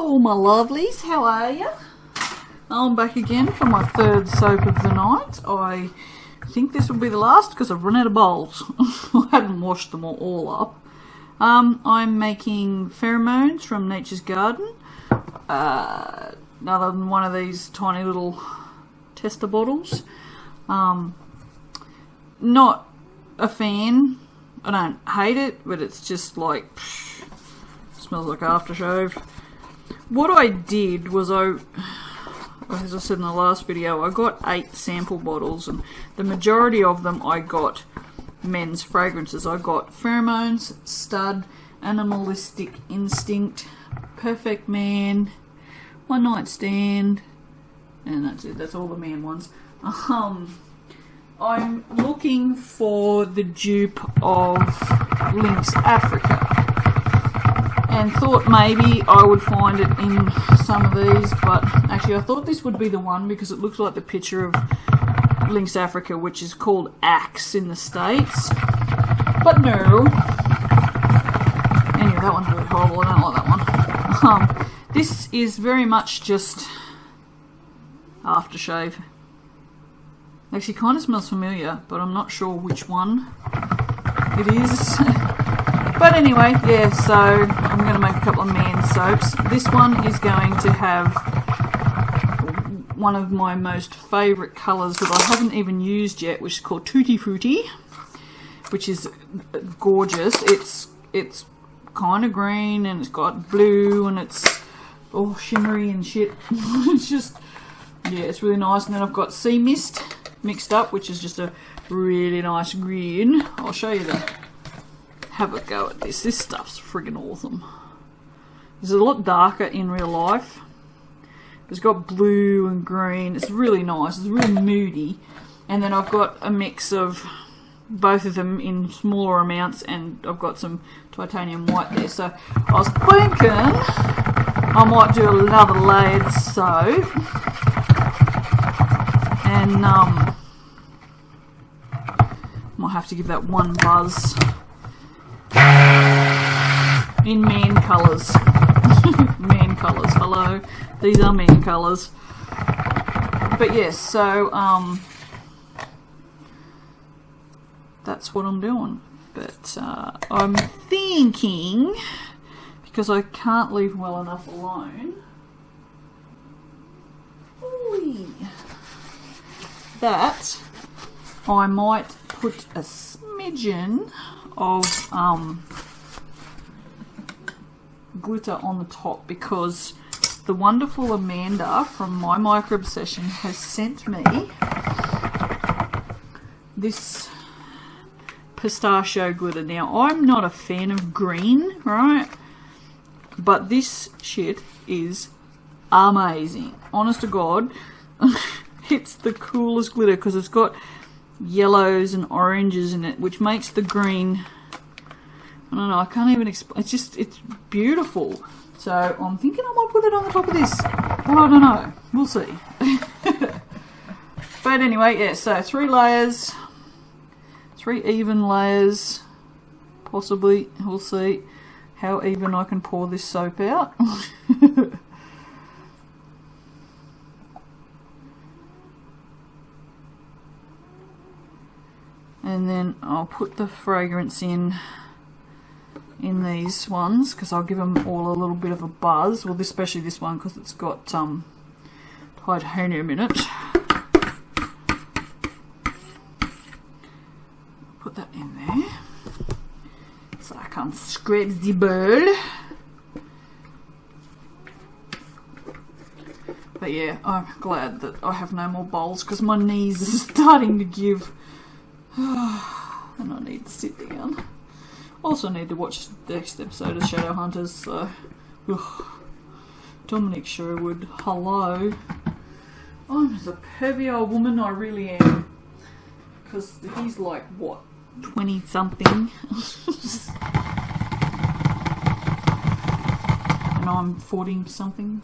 Hello my lovelies, how are you? I'm back again for my third soap of the night. I think this will be the last because I've run out of bowls. I haven't washed them all up. I'm making Pheromones from Nature's Garden. Other than one of these tiny little tester bottles. Not a fan. I don't hate it, but it's just like smells like aftershave. What I did was as I said in the last video, I got 8 sample bottles, and the majority of them I got men's fragrances. I got Pheromones, Stud, Animalistic Instinct, Perfect Man, One Night Stand, and that's it. That's all the man ones. I'm looking for the dupe of Lynx Africa, and thought maybe I would find it in some of these, but actually I thought this would be the one because it looks like the picture of Lynx Africa, which is called Axe in the States, but no. Anyway, that one's really horrible. I don't like that one. This is very much just aftershave. Actually kind of smells familiar, but I'm not sure which one it is. But anyway, yeah, so I'm going to make a couple of man soaps. This one is going to have one of my most favourite colours that I haven't even used yet, which is called Tutti Frutti, which is gorgeous. It's kind of green and it's got blue and it's all shimmery and shit. It's just, yeah, it's really nice. And then I've got Sea Mist mixed up, which is just a really nice green. I'll show you that. Have a go at this. This stuff's friggin' awesome. It's a lot darker in real life. It's got blue and green. It's really nice. It's really moody. And then I've got a mix of both of them in smaller amounts, and I've got some titanium white there. So I was thinking I might do another layered soap. And might have to give that one buzz. In man colours. Man colours, hello. These are man colours. But yes, so that's what I'm doing. But I'm thinking, because I can't leave well enough alone, that I might put a smidgen of glitter on the top, because the wonderful Amanda from my Mica Obsession has sent me this pistachio glitter. Now, I'm not a fan of green, right? But this shit is amazing. Honest to God, it's the coolest glitter because it's got yellows and oranges in it, which makes the green, I don't know, I can't even explain. It's beautiful. So I'm thinking I might put it on the top of this. Well, I don't know. We'll see. But anyway, yeah, so 3 layers. 3 even layers. Possibly. We'll see how even I can pour this soap out. And then I'll put the fragrance in these ones, because I'll give them all a little bit of a buzz. Well, especially this one, because it's got titanium in it. Put that in there so I can scrape the bowl. But yeah, I'm glad that I have no more bowls because my knees are starting to give. And I need to sit down. Also need to watch the next episode of Shadowhunters, so Dominic Sherwood, hello. I'm just a pervy old woman, I really am. Because he's like, what, 20 something? And I'm 40 something.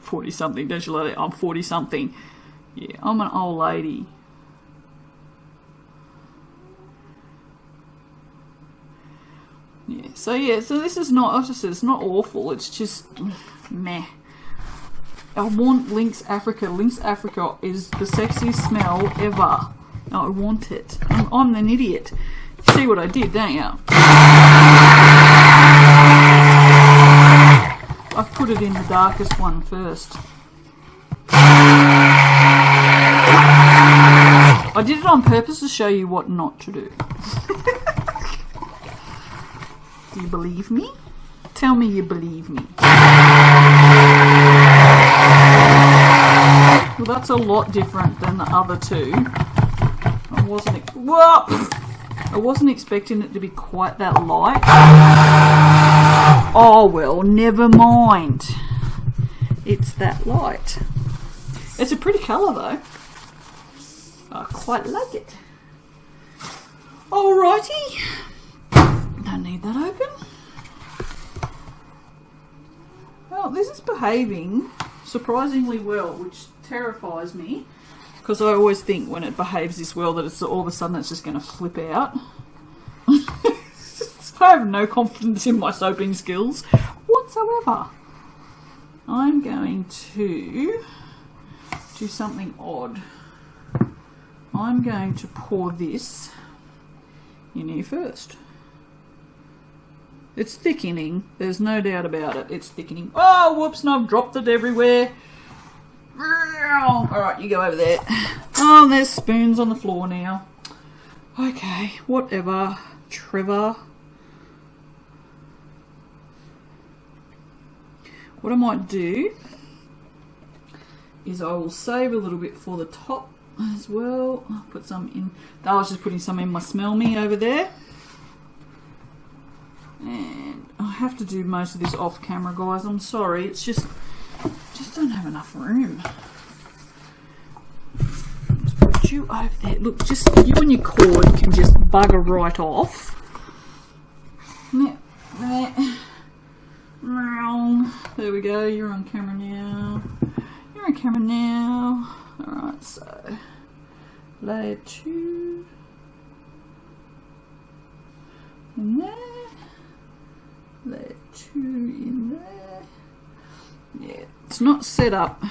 40 something, don't you like it? I'm 40 something. Yeah, I'm an old lady. Yeah, so this is not, as I said, it's not awful, it's just meh. I want Lynx Africa. Lynx Africa is the sexiest smell ever. I want it. I'm an idiot. You see what I did, don't you? I've put it in the darkest one first. I did it on purpose to show you what not to do. Do you believe me? Tell me you believe me. Well, that's a lot different than the other two. I wasn't expecting it to be quite that light. Oh well, never mind. It's that light. It's a pretty colour though. I quite like it. Alrighty. Don't need that open. Well, this is behaving surprisingly well, which terrifies me, because I always think when it behaves this well that it's all of a sudden it's just going to flip out. I have no confidence in my soaping skills whatsoever. I'm going to do something odd. I'm going to pour this in here first. It's thickening, there's no doubt about it, it's thickening. Oh, whoops, and I've dropped it everywhere. Alright, you go over there. Oh, there's spoons on the floor now. Okay, whatever, Trevor. What I might do is I will save a little bit for the top as well. I'll put some in. I was just putting some in my smell me over there. And I have to do most of this off camera, guys. I'm sorry, it's just don't have enough room. Just put you over there. Look, just you and your cord can just bugger right off. There we go, you're on camera now. You're on camera now. Alright, so layer 2 in there. Layer 2 in there. Yeah, it's not set up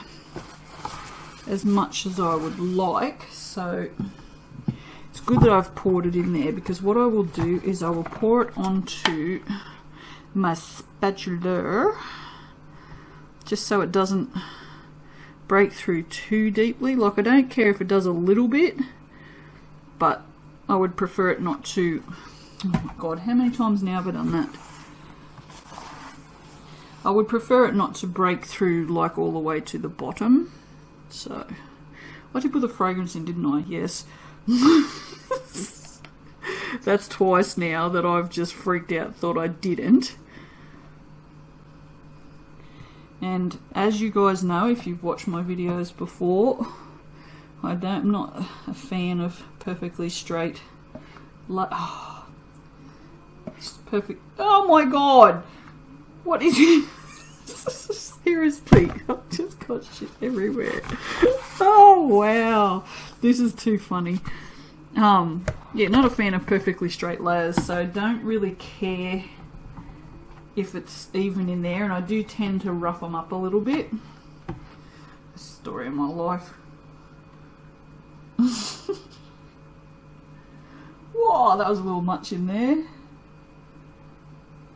as much as I would like, so it's good that I've poured it in there, because what I will do is I will pour it onto my spatula just so it doesn't break through too deeply. Like, I don't care if it does a little bit, but I would prefer it not to. Oh my god, how many times now have I done that? I would prefer it not to break through like all the way to the bottom. So I did put the fragrance in, didn't I? Yes. That's twice now that I've just freaked out, thought I didn't. And as you guys know, if you've watched my videos before, I'm not a fan of perfectly straight. Oh, it's perfect. Oh my god! What is it? Seriously, I've just got shit everywhere. Oh wow, this is too funny. Yeah, not a fan of perfectly straight layers, so don't really care if it's even in there, and I do tend to rough them up a little bit. Story of my life. Whoa, that was a little much in there.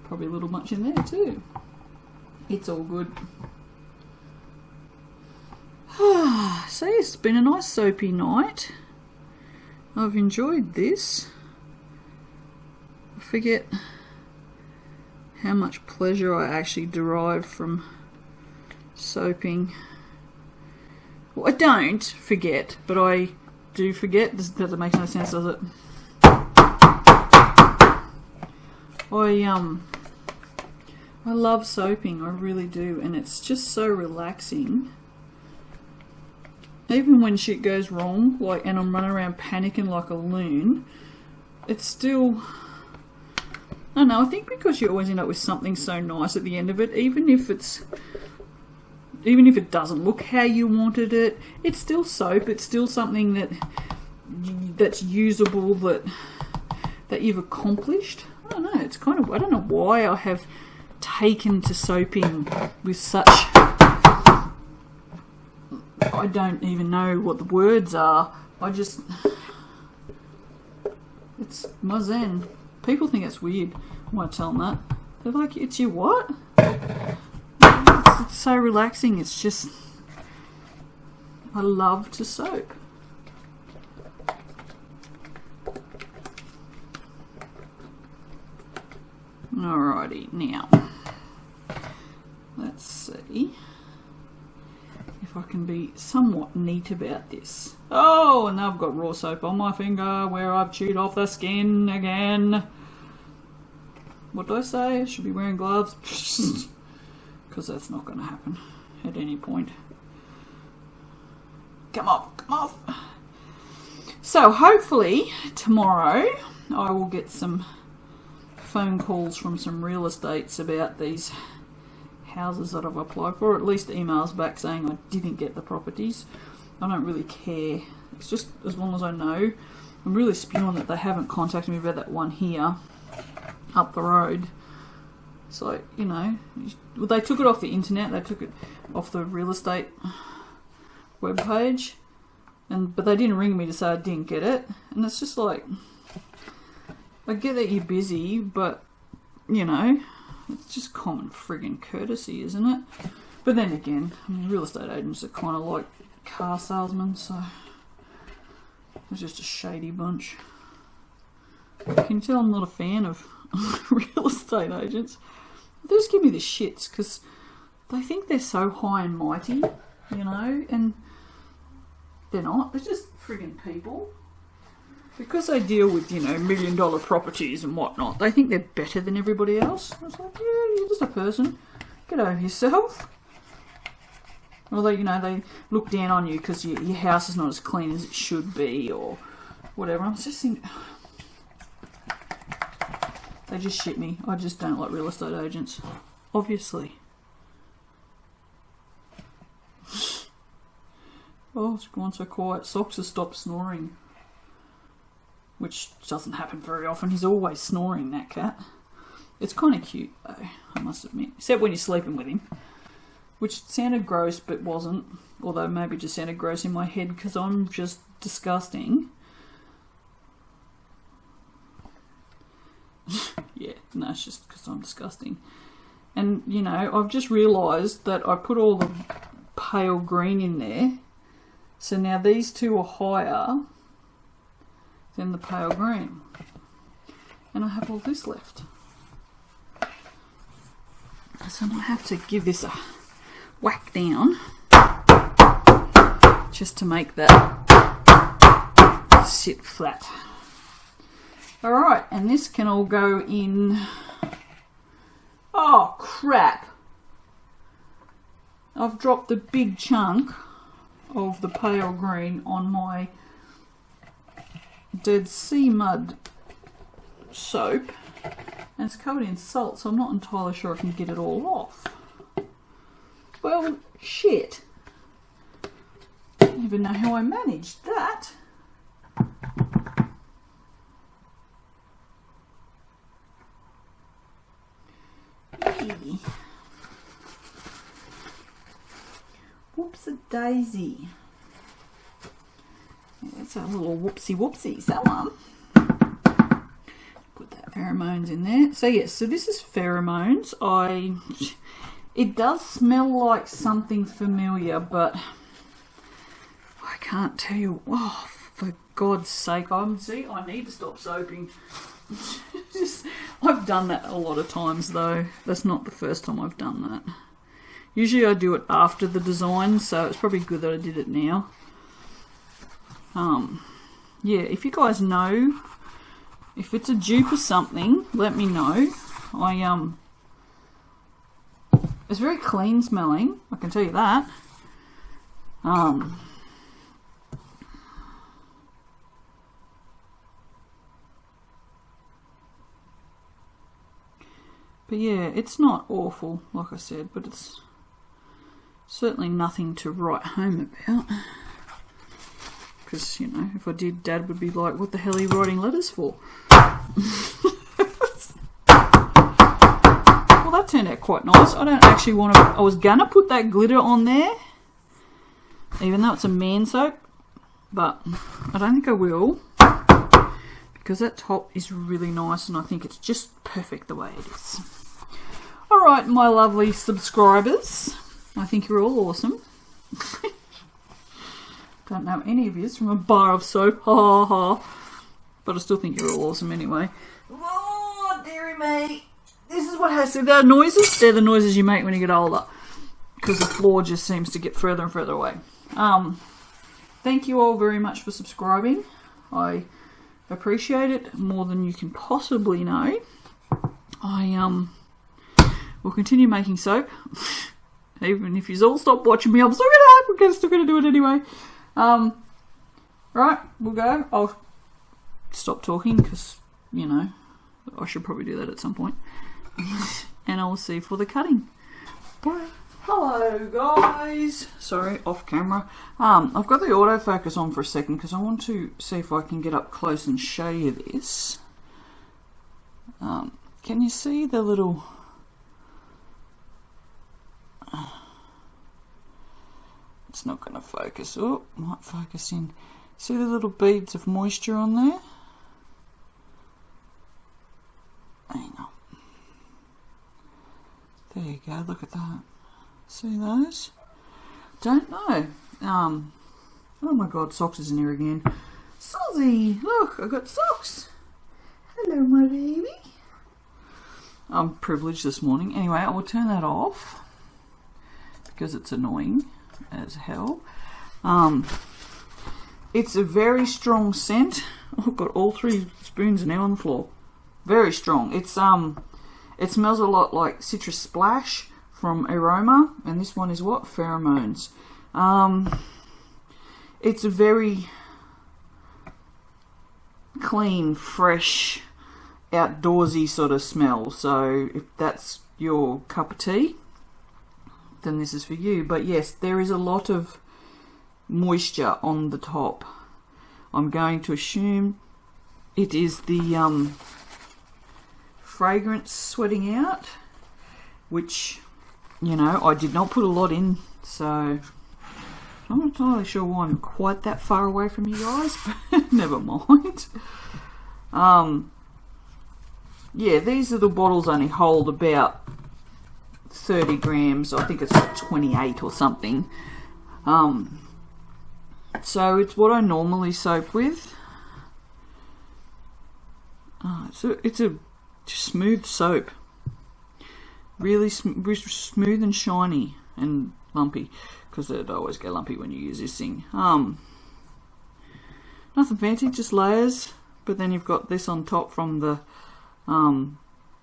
Probably a little much in there too. It's all good. So yes, it's been a nice soapy night. I've enjoyed this. I forget how much pleasure I actually derive from soaping. Well, I don't forget, but I do forget. That makes no sense, does it? I love soaping, I really do, and it's just so relaxing. Even when shit goes wrong, like, and I'm running around panicking like a loon, it's still, I don't know, I think because you always end up with something so nice at the end of it, even if it doesn't look how you wanted it, it's still soap, it's still something that's usable, that you've accomplished. I don't know, it's kind of, I don't know why I have taken to soaping with such, I don't even know what the words are. I just, it's my zen. People think it's weird when I tell them that. They're like, it's your what? It's so relaxing. It's just, I love to soap. Alrighty, now let's see if I can be somewhat neat about this. Oh, and I've got raw soap on my finger where I've chewed off the skin again. What do I say? I should be wearing gloves. Because that's not going to happen at any point. Come off, come off. So hopefully tomorrow I will get some phone calls from some real estates about these houses that I've applied for, or at least emails back saying I didn't get the properties. I don't really care. It's just as long as I know. I'm really spewing that they haven't contacted me about that one here up the road. So, you know, they took it off the internet, they took it off the real estate webpage, but they didn't ring me to say I didn't get it. And it's just like, I get that you're busy, but, you know, it's just common friggin' courtesy, isn't it? But then again, I mean, real estate agents are kind of like car salesmen, so it's just a shady bunch. Can you tell I'm not a fan of real estate agents? They just give me the shits because they think they're so high and mighty, you know, and they're not. They're just friggin' people. Because they deal with, you know, $1 million properties and whatnot, they think they're better than everybody else. I was like, yeah, you're just a person. Get over yourself. Although, you know, they look down on you because your house is not as clean as it should be or whatever. I was just thinking, they just shit me. I just don't like real estate agents. Obviously. Oh, it's gone so quiet. Socks has stopped snoring. Which doesn't happen very often. He's always snoring, that cat. It's kind of cute, though, I must admit. Except when you're sleeping with him. Which sounded gross, but wasn't. Although maybe just sounded gross in my head because I'm just disgusting. Yeah, no, it's just because I'm disgusting. And, you know, I've just realised that I put all the pale green in there. So now these two are higher than the pale green. And I have all this left. So I might have to give this a whack down just to make that sit flat. Alright, and this can all go in... Oh, crap! I've dropped a big chunk of the pale green on my Dead Sea Mud soap, and it's covered in salt, so I'm not entirely sure I can get it all off. Well, shit. I don't even know how I managed that. Eee. Whoops-a-daisy. That's a little whoopsie someone. Put that pheromones in there. So yes, so this is pheromones. It does smell like something familiar, but I can't tell you. Oh, for God's sake! See, I need to stop soaping. I've done that a lot of times though. That's not the first time I've done that. Usually I do it after the design, so it's probably good that I did it now. Yeah, if you guys know if it's a dupe or something, let me know. It's very clean smelling, I can tell you that. But yeah, it's not awful, like I said, but it's certainly nothing to write home about. Because, you know, if I did, Dad would be like, what the hell are you writing letters for? that turned out quite nice. I don't actually want to, I was gonna put that glitter on there, even though it's a man soap, but I don't think I will, because that top is really nice and I think it's just perfect the way it is. Alright, my lovely subscribers, I think you're all awesome. Don't know any of you from a bar of soap, ha ha ha, but I still think you're all awesome anyway. Oh, dearie me. This is what has to, they're noises, they're the noises you make when you get older, because the floor just seems to get further and further away. Thank you all very much for subscribing. I appreciate it more than you can possibly know. I will continue making soap. Even if you all stop watching me, I'm still gonna do it anyway. Right, we'll go. I'll stop talking because, you know, I should probably do that at some point. And I will see you for the cutting. Bye. Hello guys. Sorry, off camera. I've got the autofocus on for a second because I want to see if I can get up close and show you this. Can you see the little... It's not going to focus. Oh, might focus in. See the little beads of moisture on there? Hang on. There you go, look at that. See those? Don't know. Oh my god, Socks is in here again. Sozzy, look, I got Socks. Hello, my baby. I'm privileged this morning. Anyway, I will turn that off because it's annoying as hell. It's a very strong scent. Oh, I've got all 3 spoons now on the floor. Very strong. It's it smells a lot like Citrus Splash from Eroma, and this one is what? Pheromones. It's a very clean, fresh, outdoorsy sort of smell. So if that's your cup of tea, then this is for you. But yes, there is a lot of moisture on the top. I'm going to assume it is the fragrance sweating out, which, you know, I did not put a lot in, so I'm not entirely sure why I'm quite that far away from you guys, but never mind. Yeah, these little bottles only hold about 30 grams. I think it's like 28 or something. So it's what I normally soap with. So it's a smooth soap, really smooth and shiny and lumpy, because it always get lumpy when you use this thing. Nothing fancy, just layers. But then you've got this on top from the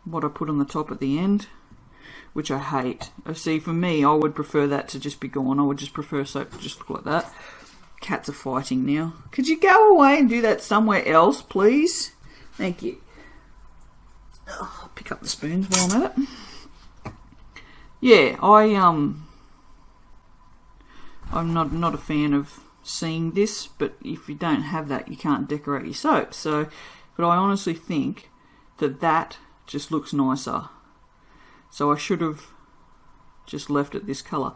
what I put on the top at the end, which I hate. See, for me, I would prefer that to just be gone. I would just prefer soap to just look like that. Cats are fighting now. Could you go away and do that somewhere else, please? Thank you. I'll pick up the spoons while I'm at it. Yeah, I'm not a fan of seeing this, but if you don't have that, you can't decorate your soap. So, but I honestly think that just looks nicer. So I should have just left it this colour.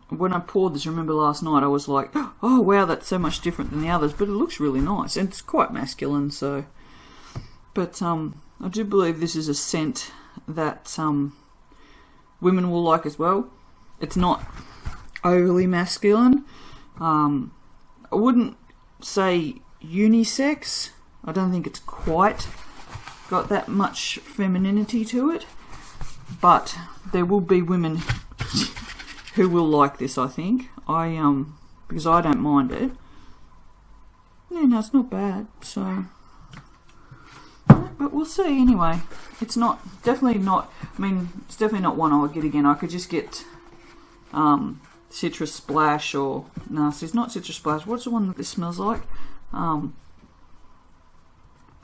When I poured this, remember last night, I was like, oh wow, that's so much different than the others, but it looks really nice, and it's quite masculine, so. But I do believe this is a scent that women will like as well. It's not overly masculine. I wouldn't say unisex. I don't think it's quite got that much femininity to it, but there will be women who will like this, I think. Because I don't mind it. Yeah, no, it's not bad, so. But we'll see anyway. It's definitely not one I would get again. I could just get Citrus Splash, or no, it's not Citrus Splash. What's the one that this smells like? No,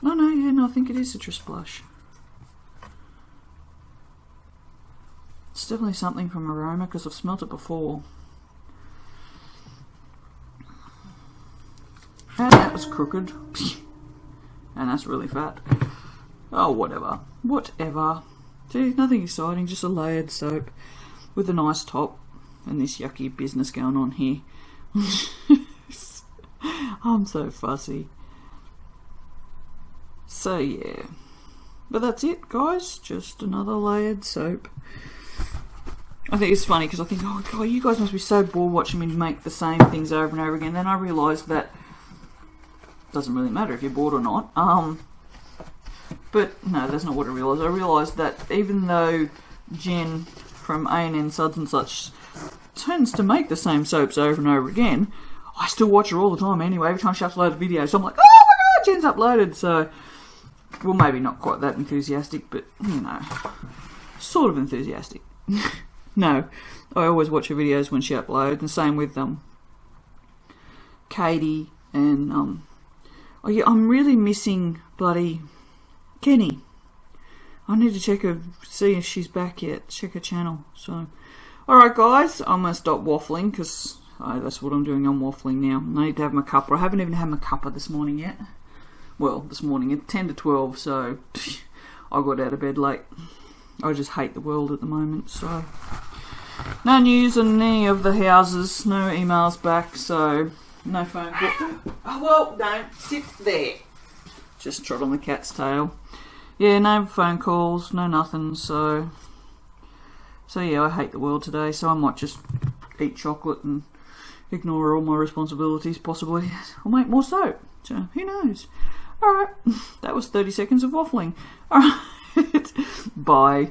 I think it is Citrus Splash. It's definitely something from Eroma because I've smelt it before. And that was crooked. And that's really fat. Oh, whatever. Whatever. See, nothing exciting, just a layered soap with a nice top and this yucky business going on here. I'm so fussy. So yeah, but that's it, guys, just another layered soap. I think it's funny because I think, oh god, you guys must be so bored watching me make the same things over and over again. Then I realised that it doesn't really matter if you're bored or not. But no, that's not what I realised. I realised that even though Jen from A&N Suds and Such tends to make the same soaps over and over again, I still watch her all the time anyway, every time she uploads a video. So I'm like, oh my god, Jen's uploaded. So, well, maybe not quite that enthusiastic, but, you know, sort of enthusiastic. No, I always watch her videos when she uploads, and same with Katie and oh yeah, I'm really missing bloody Kenny. I need to check her, see if she's back yet. Check her channel. So, all right, guys, I'm gonna stop waffling because that's what I'm doing. I'm waffling now. I need to have my cuppa. I haven't even had my cuppa this morning yet. Well, this morning at 10 to 12, so I got out of bed late. I just hate the world at the moment, so no news on any of the houses, no emails back, so no phone call. Oh, well, don't sit there. Just trot on the cat's tail. Yeah, no phone calls, no nothing, so yeah, I hate the world today, so I might just eat chocolate and ignore all my responsibilities, possibly. I'll make more soap, so who knows. Alright, that was 30 seconds of waffling. Alright, bye.